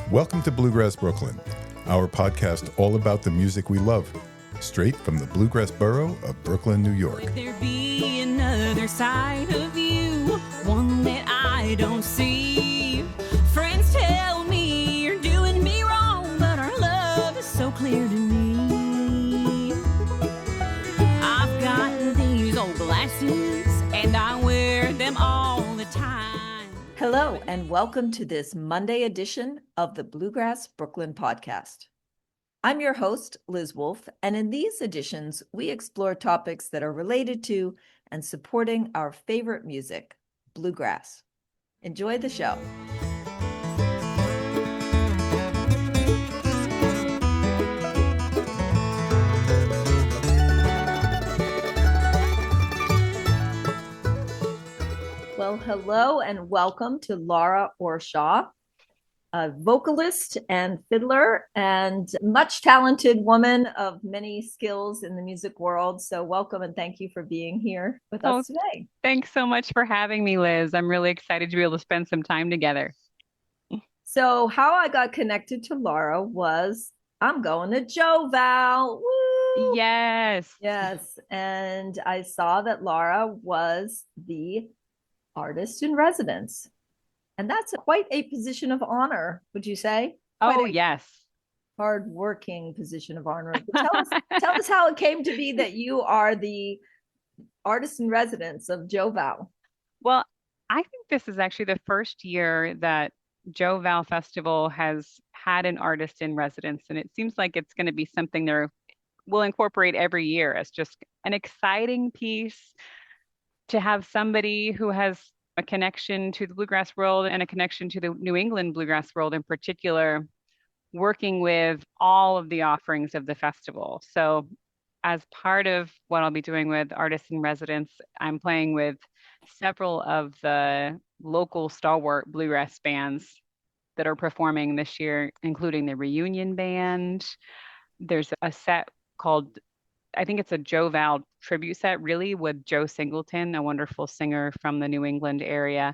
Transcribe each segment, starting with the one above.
Welcome to Bluegrass Brooklyn, our podcast all about the music we love, straight from the bluegrass borough of Brooklyn, New York. Could there be another side of you, one that I don't see? Friends tell me you're doing me wrong, but our love is so clear to me. I've got these old glasses, and I wear them all the time. Hello, and welcome to this Monday edition of the Bluegrass Brooklyn podcast. I'm your host, Liz Wolfe, and in these editions, we explore topics that are related to and supporting our favorite music, bluegrass. Enjoy the show. Well, hello and welcome to Laura Orshaw, a vocalist and fiddler and much talented woman of many skills in the music world. So welcome and thank you for being here with us today. Thanks so much for having me, Liz. I'm really excited to be able to spend some time together. So how I got connected to Laura was I'm going to Joe Val. Woo! Yes. And I saw that Laura was the artist in residence. And that's quite a position of honor, would you say? Yes. Hard-working position of honor. Tell us how it came to be that you are the artist in residence of Joe Val. Well, I think this is actually the first year that Joe Val Festival has had an artist in residence. And it seems like it's going to be something we'll incorporate every year as just an exciting piece to have somebody who has a connection to the bluegrass world and a connection to the New England bluegrass world in particular, working with all of the offerings of the festival. So as part of what I'll be doing with Artists in Residence, I'm playing with several of the local stalwart bluegrass bands that are performing this year, including the Reunion Band. There's a set called, I think it's a Joe Val tribute set, really, with Joe Singleton, a wonderful singer from the New England area.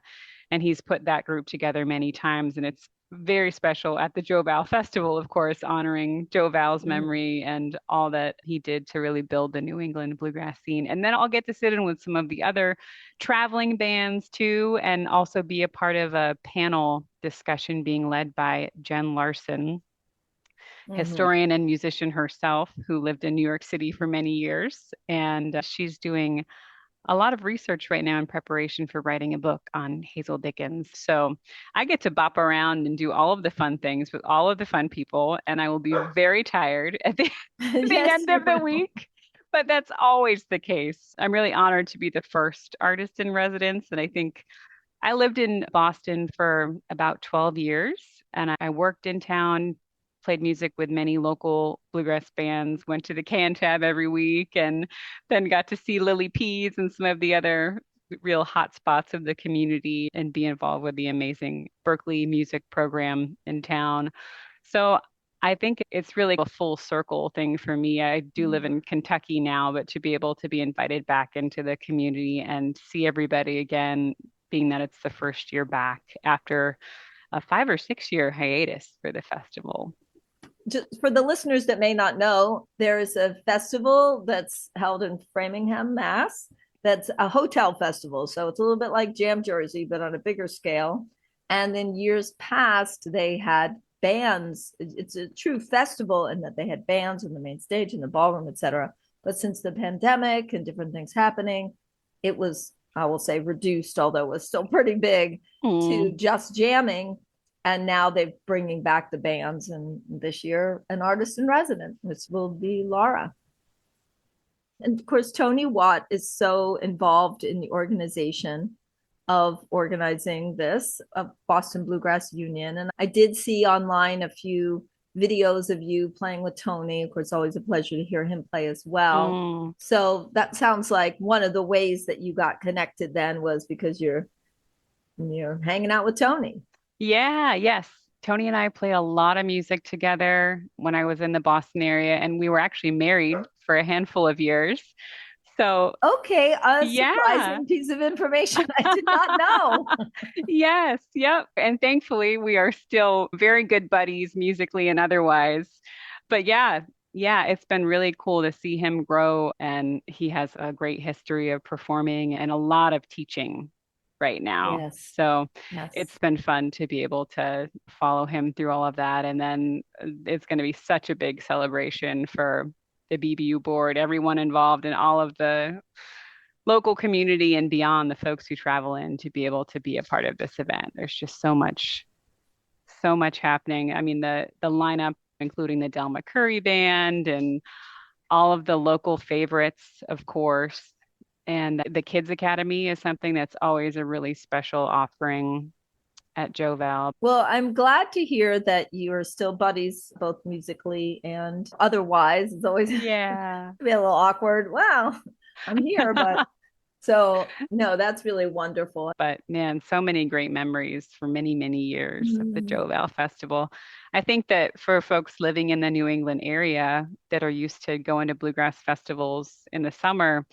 And he's put that group together many times. And it's very special at the Joe Val Festival, of course, honoring Joe Val's memory and all that he did to really build the New England bluegrass scene. And then I'll get to sit in with some of the other traveling bands too, and also be a part of a panel discussion being led by Jen Larson, historian and musician herself, who lived in New York City for many years. And she's doing a lot of research right now in preparation for writing a book on Hazel Dickens. So I get to bop around and do all of the fun things with all of the fun people. And I will be very tired at the end of the week. But that's always the case. I'm really honored to be the first artist in residence. And I think I lived in Boston for about 12 years. And I worked in town, played music with many local bluegrass bands, went to the Cantab every week, and then got to see Lily Pease and some of the other real hot spots of the community and be involved with the amazing Berkeley music program in town. So I think it's really a full circle thing for me. I do live in Kentucky now, but to be able to be invited back into the community and see everybody again, being that it's the first year back after a 5 or 6 year hiatus for the festival. Just for the listeners that may not know, there is a festival that's held in Framingham, Mass. That's a hotel festival. So it's a little bit like Jam Jersey, but on a bigger scale. And in years past, they had bands. It's a true festival in that they had bands on the main stage in the ballroom, etc. But since the pandemic and different things happening, it was, I will say, reduced, although it was still pretty big, to just jamming. And now they're bringing back the bands, and this year, an artist in residence, which will be Laura. And of course, Tony Watt is so involved in the organization of organizing this, of Boston Bluegrass Union. And I did see online a few videos of you playing with Tony. Of course, it's always a pleasure to hear him play as well. So that sounds like one of the ways that you got connected then was because you're hanging out with Tony. Yeah, yes. Tony and I play a lot of music together when I was in the Boston area, and we were actually married for a handful of years. So Okay, a yeah. surprising piece of information I did not know. Yes, yep. And thankfully, we are still very good buddies musically and otherwise. But yeah, it's been really cool to see him grow. And he has a great history of performing and a lot of teaching right now. Yes, So yes. it's been fun to be able to follow him through all of that. And then it's going to be such a big celebration for the BBU board, everyone involved, and all of the local community and beyond, the folks who travel in, to be able to be a part of this event. There's just so much happening. I mean, the lineup, including the Del McCurry band and all of the local favorites, of course. And the Kids Academy is something that's always a really special offering at Joe Val. Well, I'm glad to hear that you are still buddies, both musically and otherwise. It's always be Yeah. a little awkward. Wow, I'm here, but so no, that's really wonderful. But man, so many great memories for many, many years of the Mm, Joe Val Festival. I think that for folks living in the New England area that are used to going to bluegrass festivals in the summer,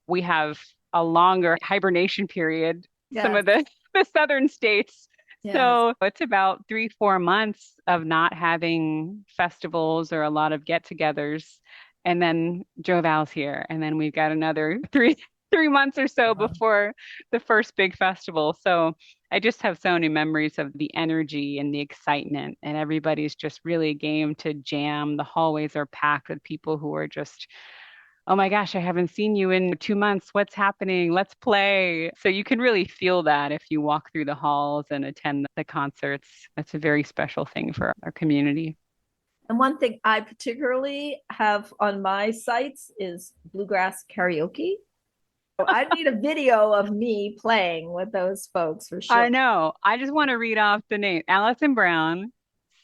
we have a longer hibernation period, some yes, of the southern states. yes. So it's about 3, 4 months of not having festivals or a lot of get-togethers. And then Joe Val's here. And then we've got another three months or so Uh-huh. before the first big festival. So I just have so many memories of the energy and the excitement, and everybody's just really game to jam. The hallways are packed with people who are just, oh my gosh, I haven't seen you in 2 months. What's happening? Let's play. So you can really feel that if you walk through the halls and attend the concerts. That's a very special thing for our community. And one thing I particularly have on my sites is bluegrass karaoke. So I need a video of me playing with those folks for I sure. know. I just want to read off the name. Allison Brown,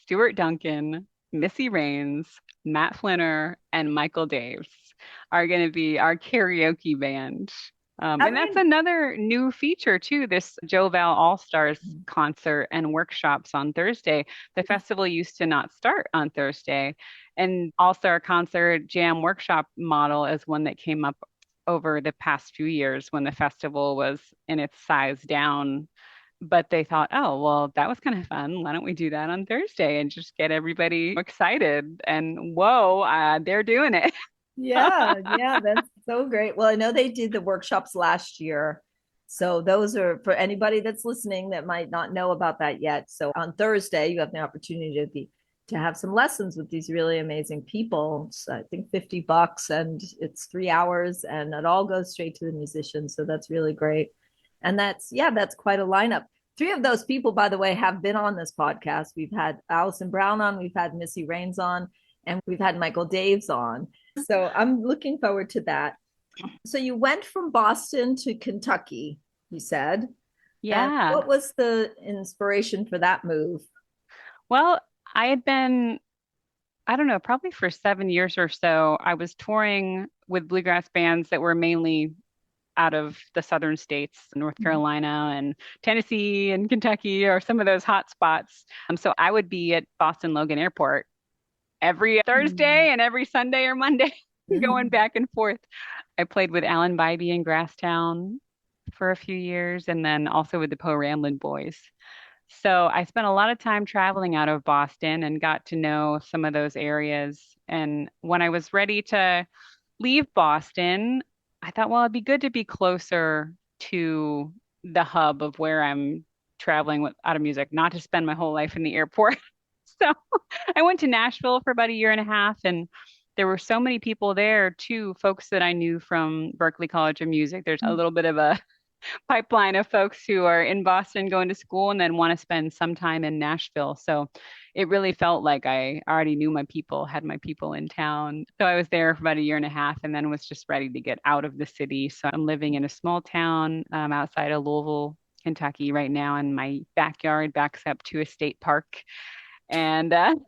Stuart Duncan, Missy Raines, Matt Flinner, and Michael Daves are going to be our karaoke band. I And that's mean, another new feature too, this Joe Val All Stars concert and workshops on Thursday. The festival used to not start on Thursday. And All Star Concert Jam Workshop model is one that came up over the past few years when the festival was in its size down. But they thought, oh, well, that was kind of fun. Why don't we do that on Thursday and just get everybody excited? And whoa, they're doing it. yeah, yeah, that's so great. Well, I know they did the workshops last year. So those are for anybody that's listening that might not know about that yet. So on Thursday, you have the opportunity to have some lessons with these really amazing people. So I think $50 and it's 3 hours and it all goes straight to the musicians. So that's really great. And that's quite a lineup. Three of those people, by the way, have been on this podcast. We've had Allison Brown on, we've had Missy Raines on, and we've had Michael Daves on. So I'm looking forward to that. So you went from Boston to Kentucky, you said. And Yeah. what was the inspiration for that move? Well, I had been, I don't know, probably for 7 years or so, I was touring with bluegrass bands that were mainly out of the southern states, North Carolina and Tennessee and Kentucky, or some of those hot spots. So I would be at Boston Logan Airport every Thursday and every Sunday or Monday, going back and forth. I played with Alan Bybee in Grasstown for a few years, and then also with the Poe Ramblin' Boys. So I spent a lot of time traveling out of Boston and got to know some of those areas. And when I was ready to leave Boston, I thought, well, it'd be good to be closer to the hub of where I'm traveling with out of music, not to spend my whole life in the airport. So I went to Nashville for about a year and a half, and there were so many people there too, folks that I knew from Berklee College of Music. There's a little bit of a pipeline of folks who are in Boston going to school and then want to spend some time in Nashville. So it really felt like I already knew my people, had my people in town. So I was there for about a year and a half and then was just ready to get out of the city. So I'm living in a small town outside of Louisville, Kentucky right now, and my backyard backs up to a state park. And That.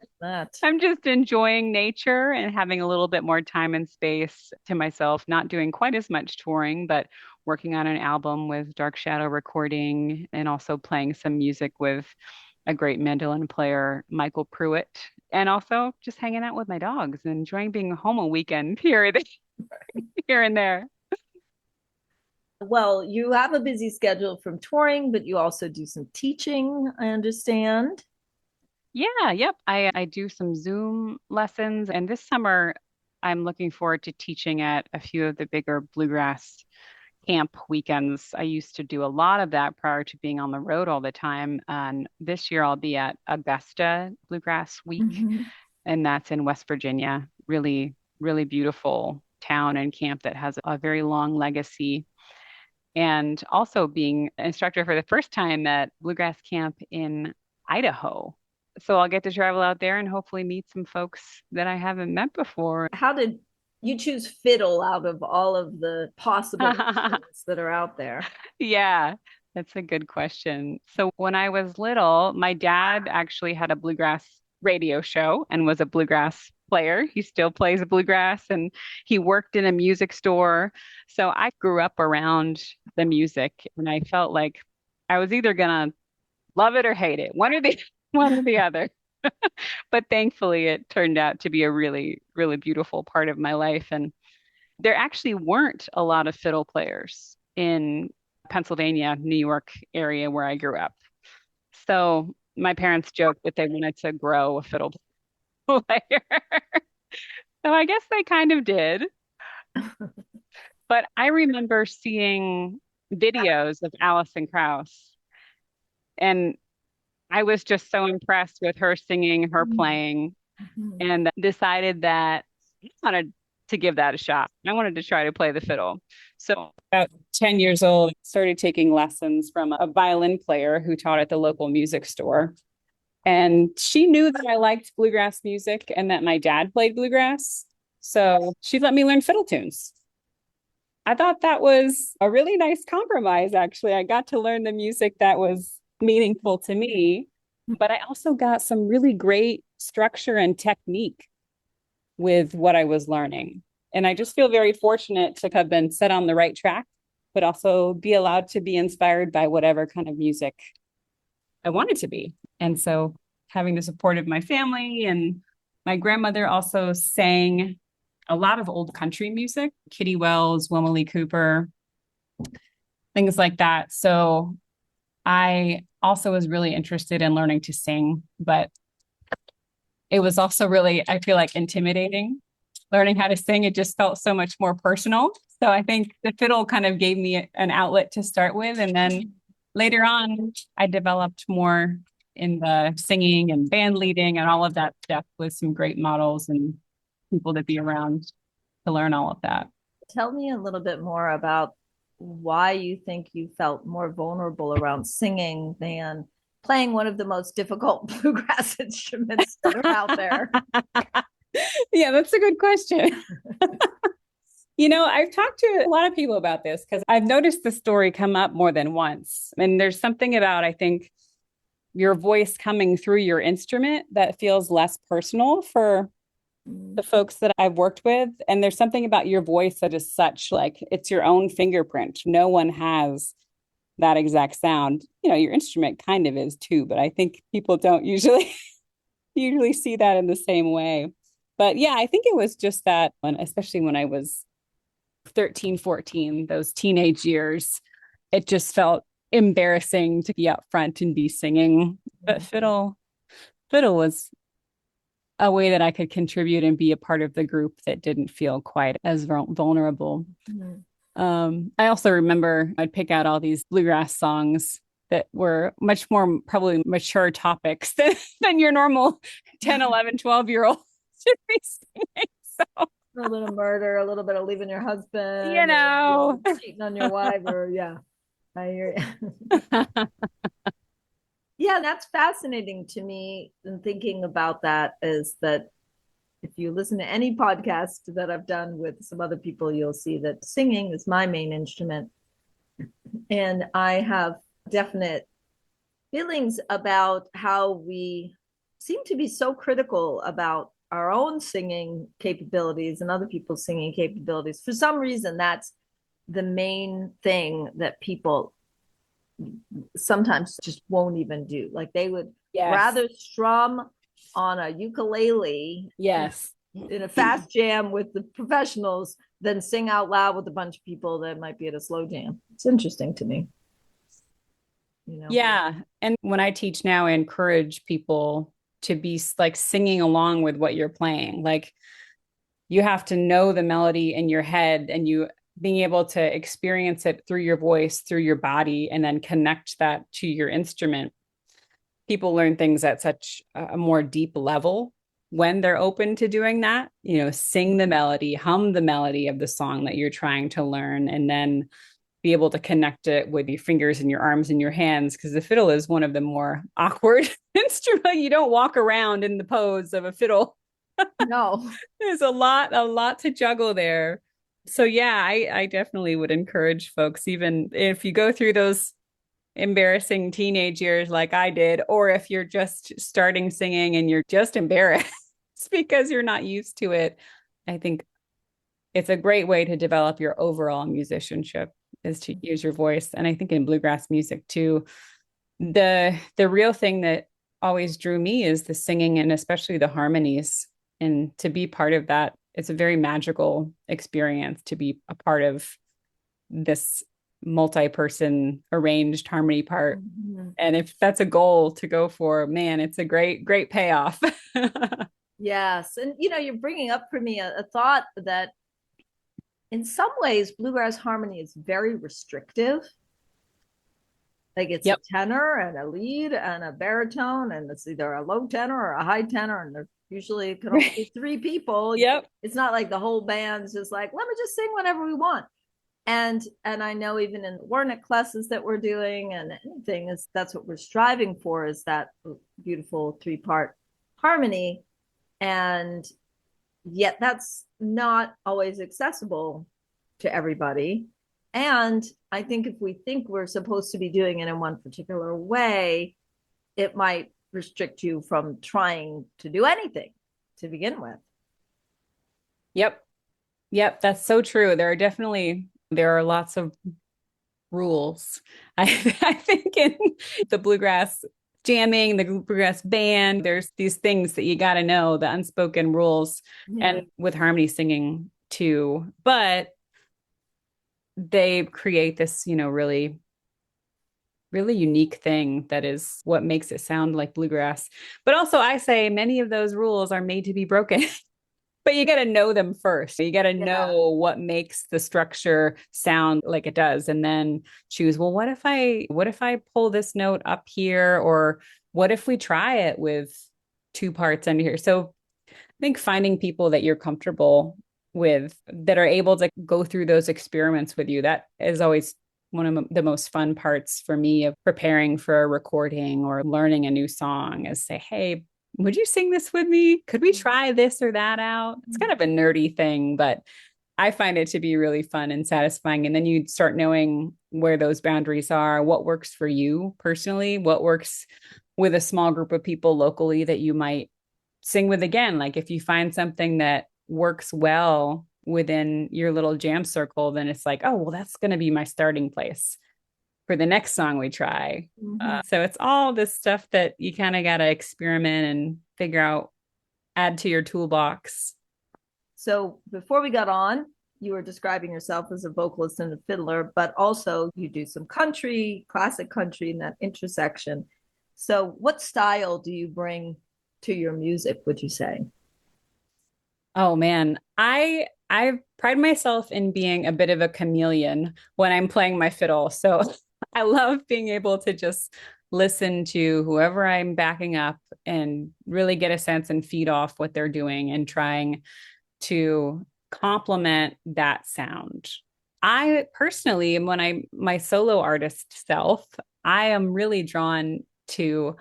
I'm just enjoying nature and having a little bit more time and space to myself, not doing quite as much touring, but working on an album with Dark Shadow Recording and also playing some music with a great mandolin player, Michael Pruitt, and also just hanging out with my dogs and enjoying being home a weekend here, here and there. Well, you have a busy schedule from touring, but you also do some teaching, I understand. Yeah, yep. I do some Zoom lessons, and this summer I'm looking forward to teaching at a few of the bigger bluegrass camp weekends. I used to do a lot of that prior to being on the road all the time. And this year I'll be at Augusta Bluegrass Week, Mhm. and that's in West Virginia. Really, really beautiful town and camp that has a very long legacy. And also being an instructor for the first time at Bluegrass Camp in Idaho. So I'll get to travel out there and hopefully meet some folks that I haven't met before. How did you choose fiddle out of all of the possible instruments that are out there? Yeah, that's a good question. So when I was little, my dad actually had a bluegrass radio show and was a bluegrass player. He still plays bluegrass and he worked in a music store. So I grew up around the music and I felt like I was either gonna love it or hate it, one or the one or the other. But thankfully it turned out to be a really, really beautiful part of my life. And there actually weren't a lot of fiddle players in Pennsylvania, New York area where I grew up. So my parents joked that they wanted to grow a fiddle player. So I guess they kind of did. But I remember seeing videos of Alison Krauss, and I was just so impressed with her singing, her playing, Mhm. and decided that I wanted to give that a shot. I wanted to try to play the fiddle. So about 10 years old, I started taking lessons from a violin player who taught at the local music store. And she knew that I liked bluegrass music and that my dad played bluegrass. So she let me learn fiddle tunes. I thought that was a really nice compromise, actually. I got to learn the music that was meaningful to me, but I also got some really great structure and technique with what I was learning. And I just feel very fortunate to have been set on the right track, but also be allowed to be inspired by whatever kind of music I wanted to be. And so having the support of my family, and my grandmother also sang a lot of old country music, Kitty Wells, Wilma Lee Cooper, things like that. So I also was really interested in learning to sing, but it was also really, I feel like, intimidating. Learning how to sing, it just felt so much more personal. So I think the fiddle kind of gave me an outlet to start with. And then later on, I developed more in the singing and band leading and all of that stuff with some great models and people to be around to learn all of that. Tell me a little bit more about why you think you felt more vulnerable around singing than playing one of the most difficult bluegrass instruments that are out there. Yeah, that's a good question. I've talked to a lot of people about this because I've noticed the story come up more than once. And there's something about, I think, your voice coming through your instrument that feels less personal for the folks that I've worked with. And there's something about your voice that is such like it's your own fingerprint. No one has that exact sound. Your instrument kind of is too, but I think people don't usually see that in the same way. But yeah, I think it was just that, especially when I was 13, 14, those teenage years, it just felt embarrassing to be up front and be singing. But fiddle was a way that I could contribute and be a part of the group that didn't feel quite as vulnerable. Mm-hmm. I also remember I'd pick out all these bluegrass songs that were much more probably mature topics than your normal 10, 11, 12-year-old should be singing. So a little bit of murder, a little bit of leaving your husband, cheating on your wife, or I hear you. Yeah, that's fascinating to me. And thinking about that is that if you listen to any podcast that I've done with some other people, you'll see that singing is my main instrument. And I have definite feelings about how we seem to be so critical about our own singing capabilities and other people's singing capabilities. For some reason, that's the main thing that people sometimes just won't even do. Like they would rather strum on a ukulele in a fast jam with the professionals than sing out loud with a bunch of people that might be at a slow jam. It's interesting to me. Yeah. And when I teach now, I encourage people to be like singing along with what you're playing. Like you have to know the melody in your head and you being able to experience it through your voice, through your body, and then connect that to your instrument. People learn things at such a more deep level when they're open to doing that, sing the melody, hum the melody of the song that you're trying to learn, and then be able to connect it with your fingers and your arms and your hands. Because the fiddle is one of the more awkward instruments. You don't walk around in the pose of a fiddle. No. There's a lot to juggle there. So yeah, I definitely would encourage folks, even if you go through those embarrassing teenage years like I did, or if you're just starting singing and you're just embarrassed because you're not used to it, I think it's a great way to develop your overall musicianship is to use your voice. And I think in bluegrass music too, the real thing that always drew me is the singing and especially the harmonies. And to be part of that, it's a very magical experience to be a part of this multi-person arranged harmony part. Mm-hmm. And if that's a goal to go for, man, it's a great payoff. Yes. And, you're bringing up for me a thought that in some ways, bluegrass harmony is very restrictive. Like it's a tenor and a lead and a baritone, and it's either a low tenor or a high tenor, and there usually can only be 3 people. Yep. It's not like the whole band's just like, let me just sing whenever we want. And I know even in the Warnick classes that we're doing and anything is that's what we're striving for is that beautiful 3-part harmony. And yet that's not always accessible to everybody. And I think if we think we're supposed to be doing it in one particular way, it might restrict you from trying to do anything to begin with. Yep. That's so true. There are lots of rules. I think in the bluegrass jamming, the bluegrass band, there's these things that you got to know, the unspoken rules, and with harmony singing too. But they create this, really, really unique thing that is what makes it sound like bluegrass. But also I say many of those rules are made to be broken. But you got to know them first. You got to know what makes the structure sound like it does, and then choose, well, what if I pull this note up here, or what if we try it with 2 parts under here? So I think finding people that you're comfortable with, that are able to go through those experiments with you, that is always one of the most fun parts for me of preparing for a recording or learning a new song, is say, hey, would you sing this with me? Could we try this or that out? It's kind of a nerdy thing, but I find it to be really fun and satisfying. And then you start knowing where those boundaries are, what works for you personally, what works with a small group of people locally that you might sing with again. Like if you find something that works well within your little jam circle, then it's like, oh, well, that's going to be my starting place for the next song we try. Mm-hmm. So it's all this stuff that you kind of got to experiment and figure out, add to your toolbox. So before we got on, you were describing yourself as a vocalist and a fiddler, but also you do some country, classic country in that intersection. So what style do you bring to your music, would you say? Oh man, I pride myself in being a bit of a chameleon when I'm playing my fiddle. So I love being able to just listen to whoever I'm backing up and really get a sense and feed off what they're doing and trying to complement that sound. I personally, when my solo artist self, I am really drawn to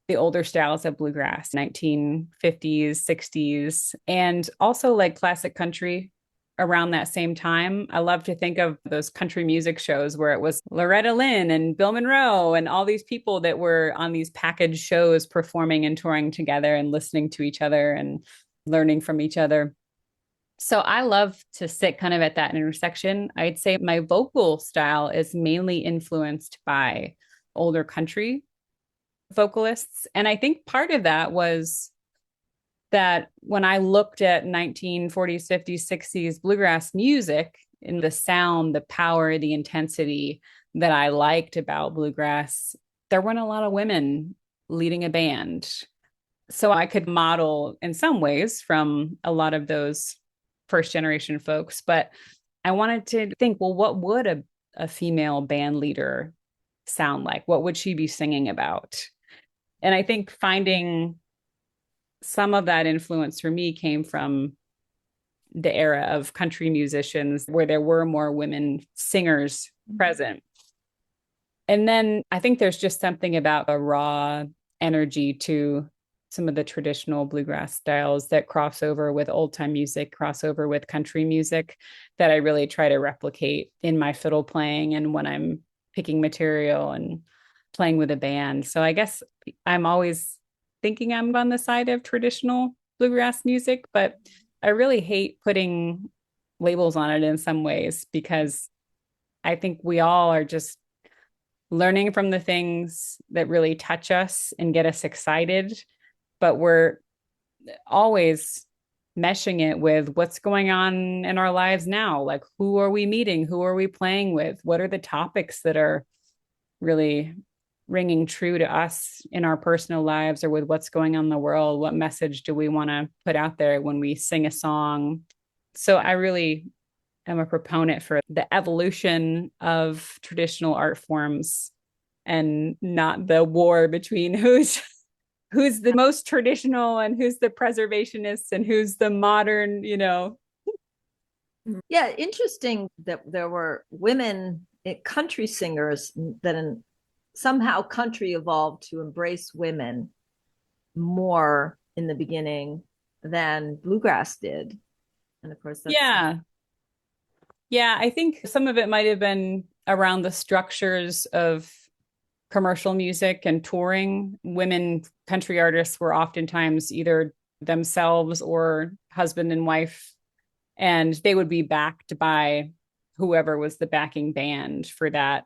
the older styles of bluegrass, 1950s, 60s, and also like classic country around that same time. I love to think of those country music shows where it was Loretta Lynn and Bill Monroe and all these people that were on these packaged shows performing and touring together and listening to each other and learning from each other. So I love to sit kind of at that intersection. I'd say my vocal style is mainly influenced by older country vocalists. And I think part of that was that when I looked at 1940s, 50s, 60s bluegrass music and the sound, the power, the intensity that I liked about bluegrass, there weren't a lot of women leading a band. So I could model in some ways from a lot of those first generation folks, but I wanted to think, well, what would a female band leader sound like? What would she be singing about? And I think finding some of that influence for me came from the era of country musicians where there were more women singers present. And then I think there's just something about a raw energy to some of the traditional bluegrass styles that cross over with old time music, cross over with country music that I really try to replicate in my fiddle playing and when I'm picking material and playing with a band. So I guess I'm always thinking I'm on the side of traditional bluegrass music, but I really hate putting labels on it in some ways because I think we all are just learning from the things that really touch us and get us excited, but we're always meshing it with what's going on in our lives now. Like, who are we meeting? Who are we playing with? What are the topics that are really ringing true to us in our personal lives or with what's going on in the world? What message do we want to put out there when we sing a song? So I really am a proponent for the evolution of traditional art forms and not the war between who's the most traditional and who's the preservationists and who's the modern, Yeah, interesting that there were women country singers that somehow country evolved to embrace women more in the beginning than bluegrass did. And of course, that's Yeah, I think some of it might have been around the structures of commercial music and touring. Women country artists were oftentimes either themselves or husband and wife, and they would be backed by whoever was the backing band for that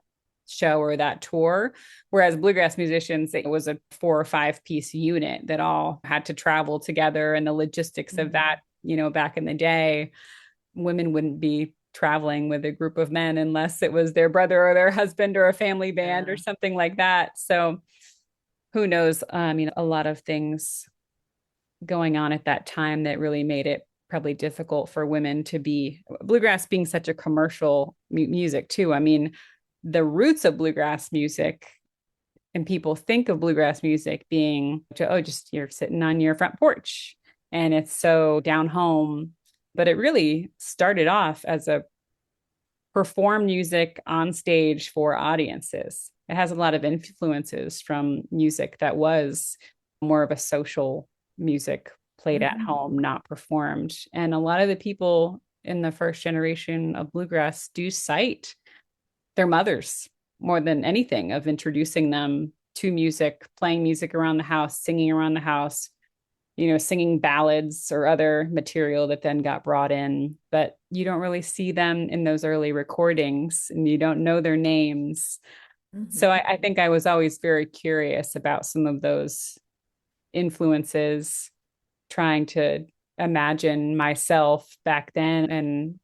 show or that tour. Whereas bluegrass musicians, it was a 4 or 5 piece unit that all had to travel together, and the logistics of that, back in the day, women wouldn't be traveling with a group of men unless it was their brother or their husband or a family band or something like that. So who knows? A lot of things going on at that time that really made it probably difficult for women to be, bluegrass being such a commercial music too. I mean, the roots of bluegrass music, and people think of bluegrass music being, just you're sitting on your front porch and it's so down home. But it really started off as a perform music on stage for audiences. It has a lot of influences from music that was more of a social music played at home, not performed. And a lot of the people in the first generation of bluegrass do cite their mothers more than anything of introducing them to music, playing music around the house, singing around the house, singing ballads or other material that then got brought in. But you don't really see them in those early recordings and you don't know their names. So I think I was always very curious about some of those influences, trying to imagine myself back then and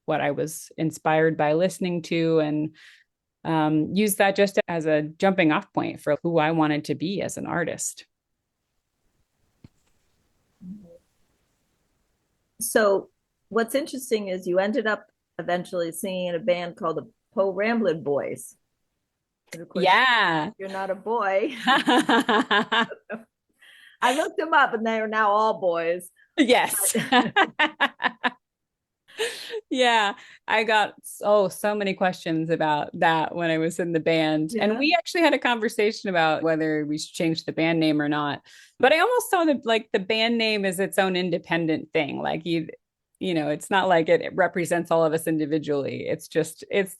what I was inspired by listening to, and use that just as a jumping off point for who I wanted to be as an artist. So what's interesting is you ended up eventually singing in a band called the Po Ramblin' Boys. And of course, you're not a boy. I looked them up and they are now all boys. Yes. Yeah, I got so many questions about that when I was in the band. Yeah. And we actually had a conversation about whether we should change the band name or not. But I almost saw that like the band name is its own independent thing. Like it's not like it represents all of us individually. It's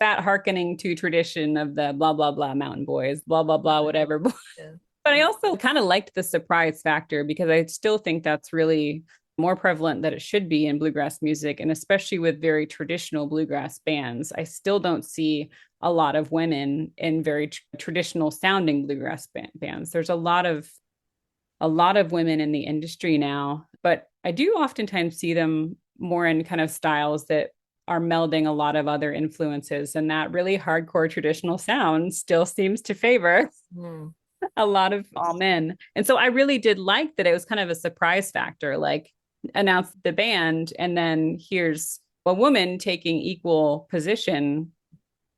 that hearkening to tradition of the blah, blah, blah mountain boys, blah, blah, blah, whatever. Yeah. But I also kind of liked the surprise factor because I still think that's really more prevalent than it should be in bluegrass music. And especially with very traditional bluegrass bands, I still don't see a lot of women in very traditional sounding bluegrass bands. There's a lot of women in the industry now, but I do oftentimes see them more in kind of styles that are melding a lot of other influences, and that really hardcore traditional sound still seems to favor a lot of all men. And so I really did like that it was kind of a surprise factor, like announce the band, and then here's a woman taking equal position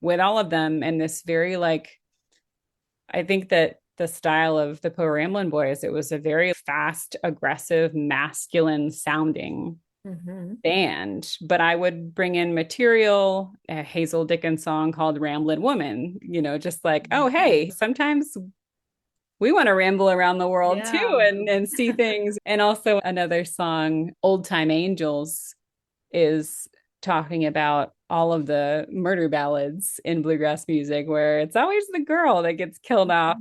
with all of them. And this very like, I think that the style of the Po Ramblin' Boys, it was a very fast, aggressive, masculine sounding band. But I would bring in material, a Hazel Dickens song called Ramblin' Woman, you know, just like, oh, hey, sometimes we want to ramble around the world too and see things. And also another song, Old Time Angels, is talking about all of the murder ballads in bluegrass music where it's always the girl that gets killed off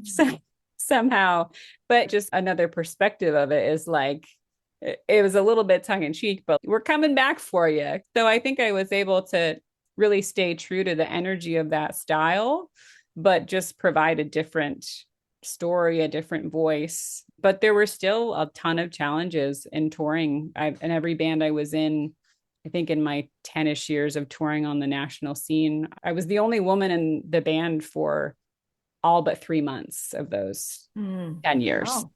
somehow. But just another perspective of it is like, it was a little bit tongue in cheek, but we're coming back for you. So I think I was able to really stay true to the energy of that style, but just provide a different story, a different voice. But there were still a ton of challenges in touring. In every band I was in, I think in my 10-ish years of touring on the national scene, I was the only woman in the band for all but 3 months of those 10 years. Wow.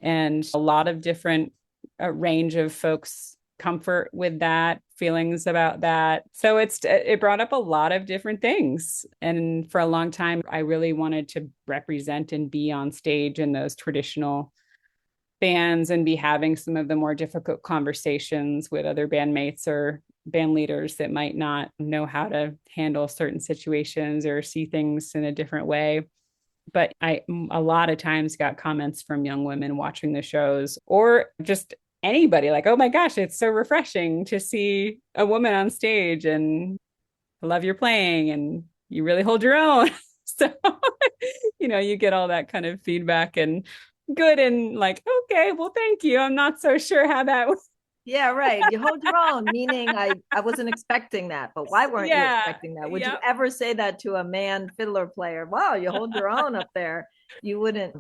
And a lot of different range of folks' comfort with that, feelings about that. So it brought up a lot of different things. And for a long time, I really wanted to represent and be on stage in those traditional bands and be having some of the more difficult conversations with other bandmates or band leaders that might not know how to handle certain situations or see things in a different way. But I a lot of times got comments from young women watching the shows, or just anybody like, oh my gosh, it's so refreshing to see a woman on stage, and I love your playing and you really hold your own. So, you know, you get all that kind of feedback, and good and like, okay, well, thank you. I'm not so sure how that was. Yeah, right. You hold your own, meaning I wasn't expecting that. But why weren't you expecting that? Would you ever say that to a man fiddler player? Wow, you hold your own up there. You wouldn't.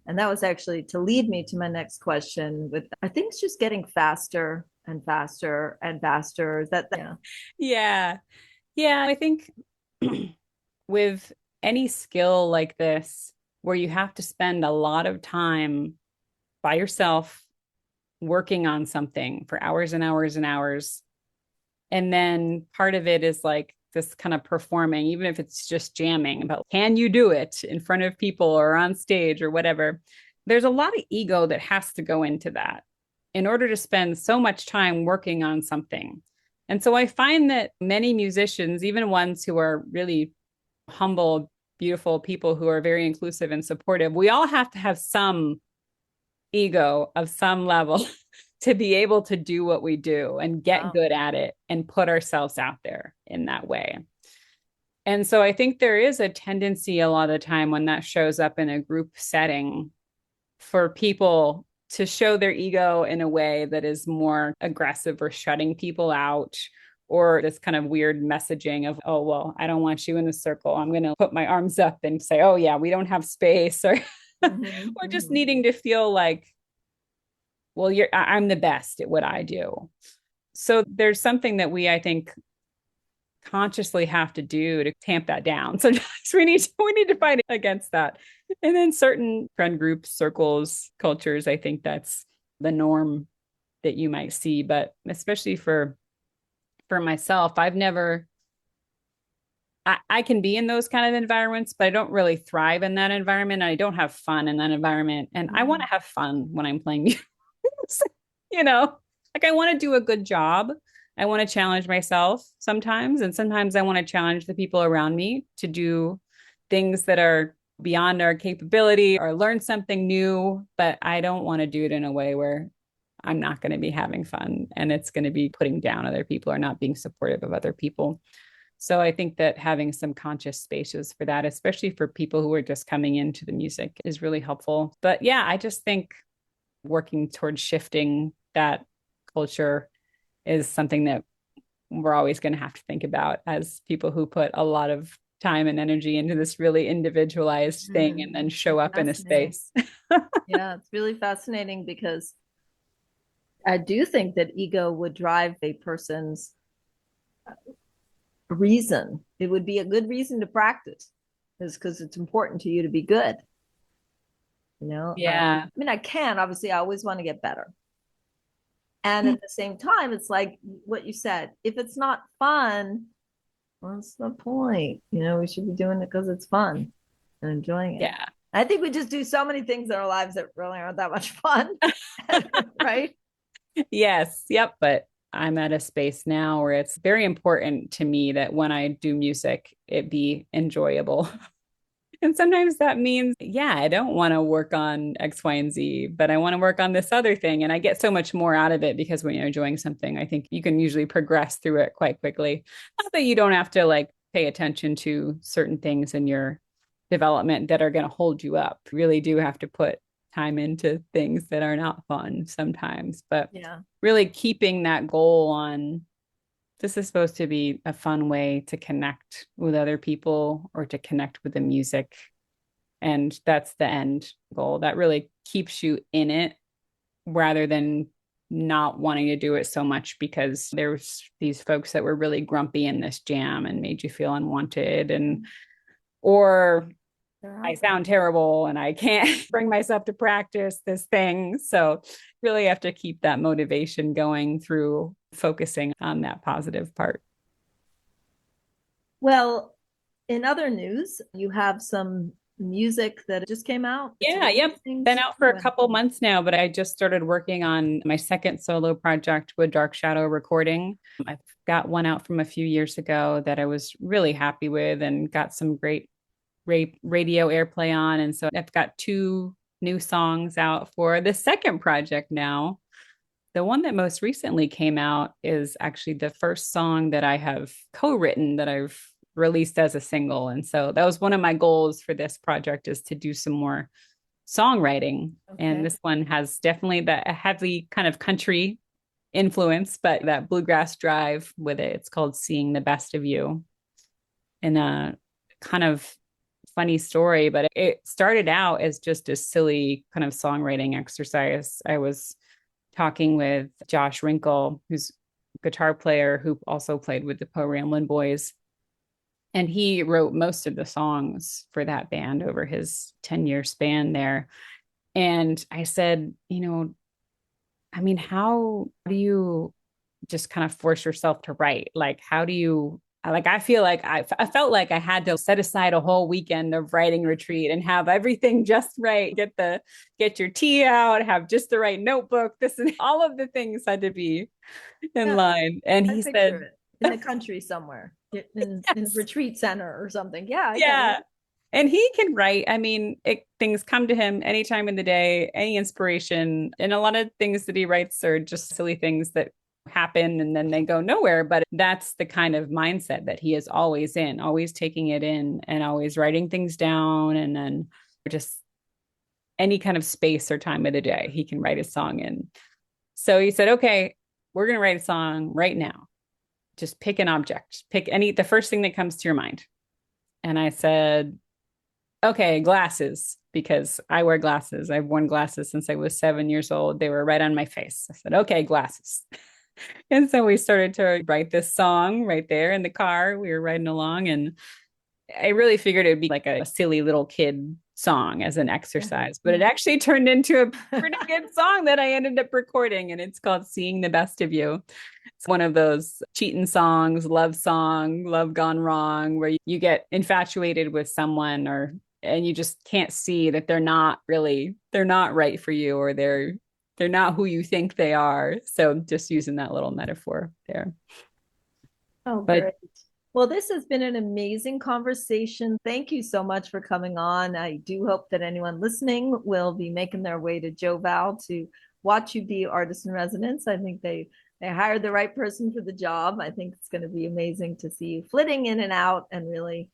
And that was actually to lead me to my next question. With I think it's just getting faster and faster and faster. Yeah. I think with any skill like this, where you have to spend a lot of time by yourself working on something for hours and hours and hours. And then part of it is like this kind of performing, even if it's just jamming, about can you do it in front of people or on stage or whatever. There's a lot of ego that has to go into that in order to spend so much time working on something. And so I find that many musicians, even ones who are really humble, beautiful people who are very inclusive and supportive, we all have to have some ego of some level to be able to do what we do and get good at it and put ourselves out there in that way. And so I think there is a tendency a lot of the time when that shows up in a group setting for people to show their ego in a way that is more aggressive or shutting people out, or this kind of weird messaging of, oh, well, I don't want you in the circle. I'm going to put my arms up and say, oh yeah, we don't have space, or or just needing to feel like, well, I'm the best at what I do. So there's something that I think, consciously have to do to tamp that down. So we need to fight against that. And then certain friend groups, circles, cultures, I think that's the norm that you might see. But especially for myself, I can be in those kind of environments, but I don't really thrive in that environment. I don't have fun in that environment. And I want to have fun when I'm playing music. You know, like I want to do a good job. I want to challenge myself sometimes. And sometimes I want to challenge the people around me to do things that are beyond our capability or learn something new. But I don't want to do it in a way where I'm not going to be having fun and it's going to be putting down other people or not being supportive of other people. So I think that having some conscious spaces for that, especially for people who are just coming into the music, is really helpful. But yeah, I just think working towards shifting that culture is something that we're always going to have to think about as people who put a lot of time and energy into this really individualized thing and then show up in a space. Yeah, it's really fascinating because I do think that ego would drive a person's reason. It would be a good reason to practice, is because it's important to you to be good. Yeah. I mean, obviously, I always want to get better. And at the same time, it's like what you said, if it's not fun, what's the point? We should be doing it because it's fun and enjoying it. Yeah. I think we just do so many things in our lives that really aren't that much fun, right? Yes. Yep. But I'm at a space now where it's very important to me that when I do music, it be enjoyable. And sometimes that means, yeah, I don't want to work on X, Y, and Z, but I want to work on this other thing. And I get so much more out of it because when you're enjoying something, I think you can usually progress through it quite quickly. Not that you don't have to like pay attention to certain things in your development that are going to hold you up. You really do have to put time into things that are not fun sometimes, but Yeah. really keeping that goal on this is supposed to be a fun way to connect with other people or to connect with the music. And that's the end goal. That really keeps you in it rather than not wanting to do it so much because there's these folks that were really grumpy in this jam and made you feel unwanted or I sound terrible and I can't bring myself to practice this thing. So really have to keep that motivation going through focusing on that positive part. Well, in other news, you have some music that just came out. Yeah, yep. Been out for a couple months now, but I just started working on my second solo project with Dark Shadow Recording. I've got one out from a few years ago that I was really happy with and got some great radio airplay on. And so I've got 2 new songs out for the second project now. The one that most recently came out is actually the first song that I have co-written that I've released as a single. And so that was one of my goals for this project is to do some more songwriting. Okay. And this one has definitely a heavy kind of country influence, but that bluegrass drive with it. It's called Seeing the Best of You. And a kind of funny story, but it started out as just a silly kind of songwriting exercise. I was talking with Josh Wrinkle, who's a guitar player who also played with the Poe Ramblin' Boys. And he wrote most of the songs for that band over his 10-year span there. And I said, how do you just kind of force yourself to write? Like, how do you I feel like I felt like I had to set aside a whole weekend of writing retreat and have everything just right. Get your tea out, have just the right notebook. This and all of the things had to be in line. And he said, in the country somewhere, in a retreat center or something. Yeah. Yeah. And he can write. I mean, things come to him anytime in the day, any inspiration. And a lot of things that he writes are just silly things that happen and then they go nowhere. But that's the kind of mindset that he is always in, always taking it in and always writing things down. And then just any kind of space or time of the day, he can write a song in. So he said, okay, we're going to write a song right now. Just pick an object, the first thing that comes to your mind. And I said, okay, glasses, because I wear glasses. I've worn glasses since I was 7 years old. They were right on my face. I said, okay, glasses. And so we started to write this song right there in the car. We were riding along and I really figured it would be like a silly little kid song as an exercise, but it actually turned into a pretty good song that I ended up recording, and it's called Seeing the Best of You. It's one of those cheating songs, love gone wrong, where you get infatuated with someone and you just can't see that they're not right for you, or they're not who you think they are. So just using that little metaphor there. Oh, great. Well, this has been an amazing conversation. Thank you so much for coming on. I do hope that anyone listening will be making their way to Joe Val to watch you be artist in residence. I think they hired the right person for the job. I think it's going to be amazing to see you flitting in and out and really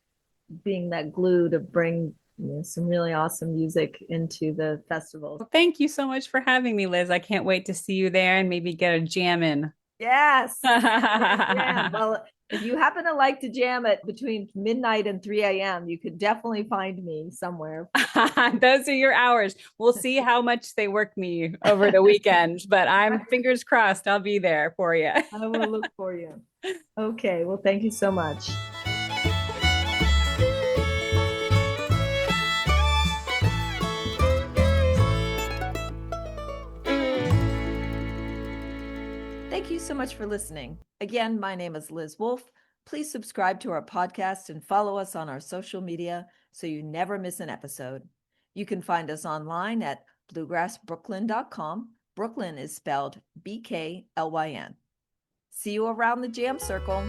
being that glue to bring some really awesome music into the festival. Well, thank you so much for having me, Liz. I can't wait to see you there and maybe get a jam in. Yes. Yeah. Well, if you happen to like to jam at between midnight and 3 a.m., you could definitely find me somewhere. Those are your hours. We'll see how much they work me over the weekend, but I'm fingers crossed I'll be there for you. I will look for you. Okay. Well, thank you so much. Thank you so much for listening. Again, my name is Liz Wolfe. Please subscribe to our podcast and follow us on our social media so you never miss an episode. You can find us online at bluegrassbrooklyn.com. Brooklyn is spelled BKLYN. See you around the jam circle.